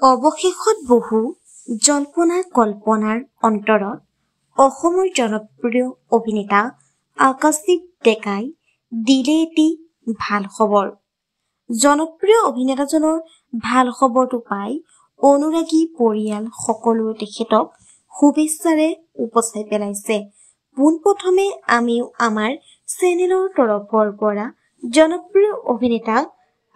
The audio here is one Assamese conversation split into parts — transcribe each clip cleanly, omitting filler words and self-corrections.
অৱশেষত বহু জল্পনা কল্পনাৰ অন্তৰত অসমৰ জনপ্ৰিয় অভিনেতা আকাশদ্বীপ ডেকাই দিলে এটি ভাল খবৰ। জনপ্ৰিয় অভিনেতাজনৰ ভাল খবৰটো পাই অনুৰাগী পৰিয়াল সকলোৱে তেখেতক শুভেচ্ছাৰে উপচাই পেলাইছে। পোনপ্ৰথমে আমিও আমাৰ চেনেলৰ তৰফৰ পৰা জনপ্ৰিয় অভিনেতা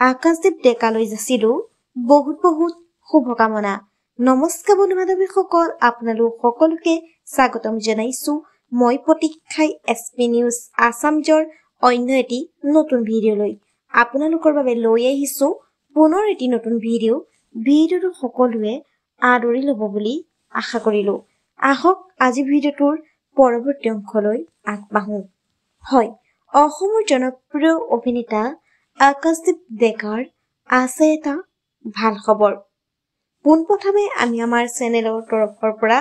আকাশদ্বীপ ডেকালৈ যাচিলো বহুত শুভকামনা। নমস্কাৰ বন্ধু বান্ধৱীসকল, আপোনালোক সকলোকে স্বাগতম জনাইছো মই প্ৰতীক্ষাই এছপি নিউজ আছামজৰ অন্য এটি নতুন ভিডিঅ'লৈ। আপোনালোকৰ বাবে লৈ আহিছো পুনৰ এটি নতুন ভিডিঅ'টো সকলোৱে আদৰি ল'ব বুলি আশা কৰিলো। আহক আজি ভিডিঅ'টোৰ পৰৱৰ্তী অংশলৈ আগবাঢ়ো। হয়, অসমৰ জনপ্ৰিয় অভিনেতা আকাশদ্বীপ ডেকাৰ আছে এটা ভাল খবৰ। পোনপ্ৰথমে আমি আমাৰ চেনেলৰ তৰফৰ পৰা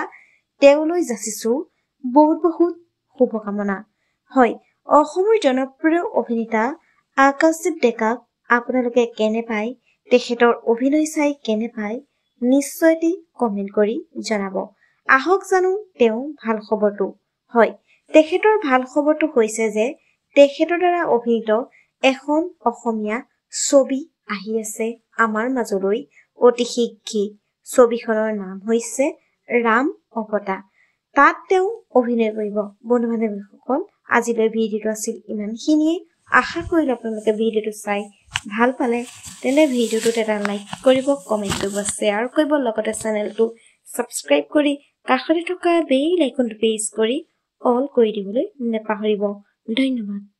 তেওঁলৈ যাচিছো বহুত শুভকামনা। হয়, অসমৰ জনপ্ৰিয় অভিনেতা আকাশদ্বীপ ডেকাক আপোনালোকে কেনে পায়, তেখেতৰ অভিনয় চাই কেনে পায়, নিশ্চয়তে কমেণ্ট কৰি জনাব। আহক জানো তেওঁ ভাল খবৰটো। হয়, তেখেতৰ ভাল খবৰটো হৈছে যে তেখেতৰ দ্বাৰা অভিনীত এখন অসমীয়া ছবি আহি আছে আমাৰ মাজলৈ অতি শীঘ্ৰেই। ছবিখনৰ নাম হৈছে ৰাম অৱতাৰ। তাত তেওঁ অভিনয় কৰিব। বন্ধু বান্ধৱীসকল, আজিলৈ ভিডিঅ'টো আছিল ইমানখিনিয়ে। আশা কৰিলো আপোনালোকে ভিডিঅ'টো চাই ভাল পালে। তেনে ভিডিঅ'টোত এটা লাইক কৰিব, কমেণ্ট কৰিব, শ্বেয়াৰ কৰিব, লগতে চেনেলটো ছাবস্ক্ৰাইব কৰি কাষতে থকা বেল আইকনটো প্ৰেছ কৰি অল কৰি দিবলৈ নেপাহৰিব। ধন্যবাদ।